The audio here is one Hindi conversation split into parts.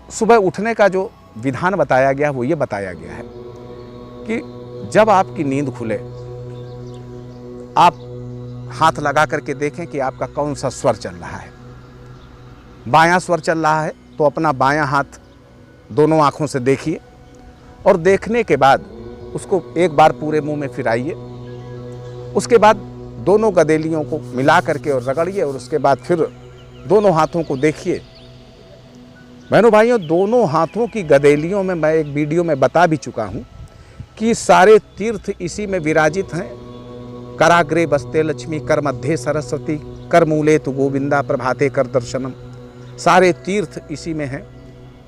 सुबह उठने का जो विधान बताया गया वो ये बताया गया है कि जब आपकी नींद खुले आप हाथ लगा करके देखें कि आपका कौन सा स्वर चल रहा है। बायां स्वर चल रहा है तो अपना बायां हाथ दोनों आँखों से देखिए और देखने के बाद उसको एक बार पूरे मुंह में फिराइए। उसके बाद दोनों गदेलियों को मिला करके और रगड़िए और उसके बाद फिर दोनों हाथों को देखिए। बहनों भाइयों, दोनों हाथों की गदेलियों में मैं एक वीडियो में बता भी चुका हूँ कि सारे तीर्थ इसी में विराजित हैं। कराग्रे बस्ते लक्ष्मी, कर मध्य सरस्वती, कर मूले तु गोविंदा, प्रभाते कर दर्शनम। सारे तीर्थ इसी में हैं।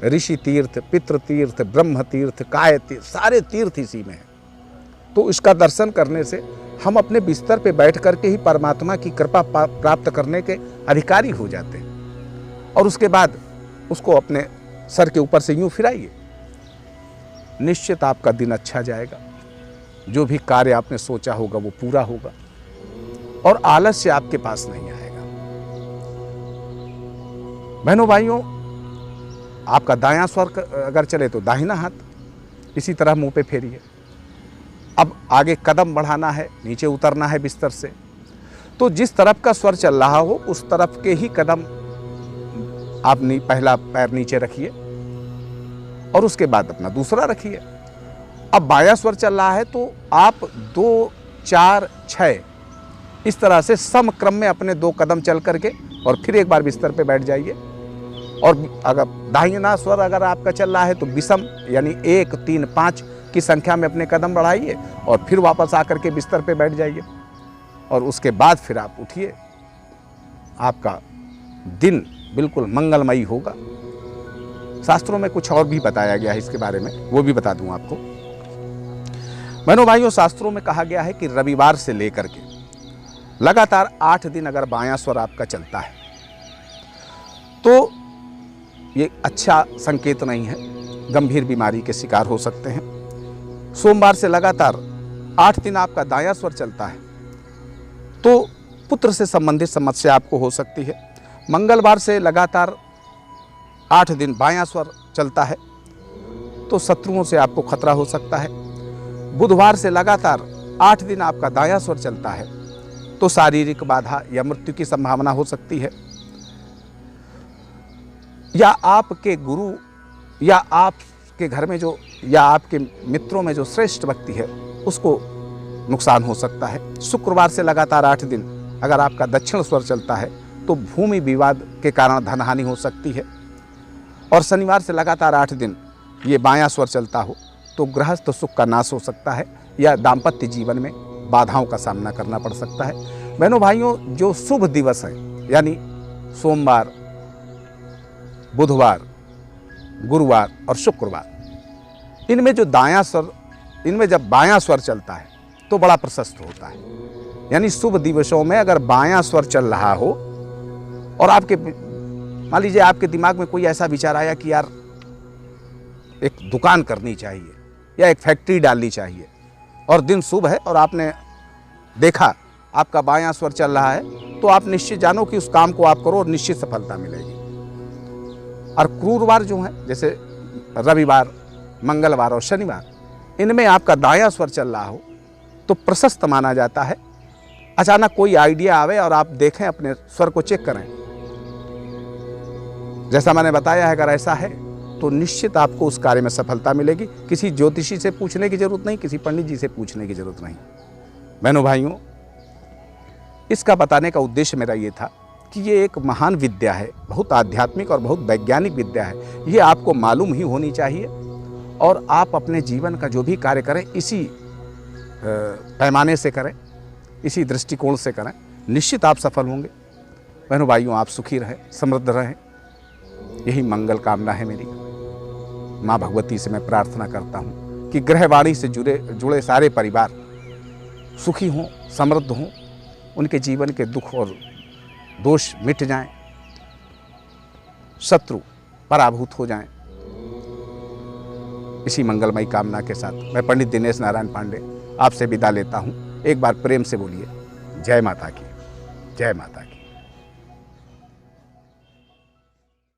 ऋषि तीर्थ, पितृ तीर्थ, ब्रह्म तीर्थ, काय तीर्थ, सारे तीर्थ इसी में हैं। तो इसका दर्शन करने से हम अपने बिस्तर पे बैठ करके ही परमात्मा की कृपा प्राप्त करने के अधिकारी हो जाते हैं। और उसके बाद उसको अपने सर के ऊपर से यूं फिराइए, निश्चित आपका दिन अच्छा जाएगा। जो भी कार्य आपने सोचा होगा वो पूरा होगा और आलस्य आपके पास नहीं आएगा। बहनों भाइयों, आपका दायां स्वर अगर चले तो दाहिना हाथ इसी तरह मुंह पे फेरिए। अब आगे कदम बढ़ाना है, नीचे उतरना है बिस्तर से, तो जिस तरफ का स्वर चल रहा हो उस तरफ के ही कदम आप पहला पैर नीचे रखिए और उसके बाद अपना दूसरा रखिए। अब बायां स्वर चल रहा है तो आप 2, 4, 6 इस तरह से सम क्रम में अपने 2 कदम चल करके और फिर एक बार बिस्तर पे बैठ जाइए। और अगर दाहिना स्वर अगर आपका चल रहा है तो विषम यानी 1, 3, 5 की संख्या में अपने कदम बढ़ाइए और फिर वापस आकर के बिस्तर पे बैठ जाइए और उसके बाद फिर आप उठिए। आपका दिन बिल्कुल मंगलमयी होगा। शास्त्रों में कुछ और भी बताया गया है इसके बारे में, वो भी बता दूं आपको। बहनों भाइयों, शास्त्रों में कहा गया है कि रविवार से लेकर के लगातार 8 दिन अगर बायां स्वर आपका चलता है तो ये अच्छा संकेत नहीं है, गंभीर बीमारी के शिकार हो सकते हैं। सोमवार से लगातार 8 दिन आपका दायां स्वर चलता है तो पुत्र से संबंधित समस्या आपको हो सकती है। मंगलवार से लगातार 8 दिन बायां स्वर चलता है तो शत्रुओं से आपको खतरा हो सकता है। बुधवार से लगातार 8 दिन आपका दायां स्वर चलता है तो शारीरिक बाधा या मृत्यु की संभावना हो सकती है, या आपके गुरु या आपके घर में जो या आपके मित्रों में जो श्रेष्ठ व्यक्ति है उसको नुकसान हो सकता है। शुक्रवार से लगातार 8 दिन अगर आपका दक्षिण स्वर चलता है तो भूमि विवाद के कारण धनहानि हो सकती है। और शनिवार से लगातार 8 दिन ये बायां स्वर चलता हो तो गृहस्थ सुख का नाश हो सकता है या दाम्पत्य जीवन में बाधाओं का सामना करना पड़ सकता है। बहनों भाइयों, जो शुभ दिवस हैं यानी सोमवार, बुधवार, गुरुवार और शुक्रवार, इनमें जो दायां स्वर, इनमें जब बायां स्वर चलता है तो बड़ा प्रशस्त होता है। यानी शुभ दिवसों में अगर बायां स्वर चल रहा हो और आपके मान लीजिए आपके दिमाग में कोई ऐसा विचार आया कि यार एक दुकान करनी चाहिए या एक फैक्ट्री डालनी चाहिए और दिन शुभ है और आपने देखा आपका बायां स्वर चल रहा है तो आप निश्चित जानो कि उस काम को आप करो और निश्चित सफलता मिलेगी। और क्रूरवार जो है जैसे रविवार, मंगलवार और शनिवार, इनमें आपका दायां स्वर चल रहा हो तो प्रशस्त माना जाता है। अचानक कोई आइडिया आवे और आप देखें, अपने स्वर को चेक करें, जैसा मैंने बताया है अगर ऐसा है तो निश्चित आपको उस कार्य में सफलता मिलेगी। किसी ज्योतिषी से पूछने की जरूरत नहीं, किसी पंडित जी से पूछने की जरूरत नहीं। बहनों भाइयों, इसका बताने का उद्देश्य मेरा ये था कि ये एक महान विद्या है, बहुत आध्यात्मिक और बहुत वैज्ञानिक विद्या है। ये आपको मालूम ही होनी चाहिए और आप अपने जीवन का जो भी कार्य करें इसी पैमाने से करें, इसी दृष्टिकोण से करें, निश्चित आप सफल होंगे। बहनों भाइयों, आप सुखी रहें, समृद्ध रहें, यही मंगल कामना है मेरी। माँ भगवती से मैं प्रार्थना करता हूँ कि ग्रहवाणी से जुड़े सारे परिवार सुखी हों, समृद्ध हों, उनके जीवन के दुख और दोष मिट जाएं, शत्रु पराभूत हो जाएं। इसी मंगलमयी कामना के साथ मैं पंडित दिनेश नारायण पांडे आपसे विदा लेता हूँ। एक बार प्रेम से बोलिए जय माता की, जय माता की।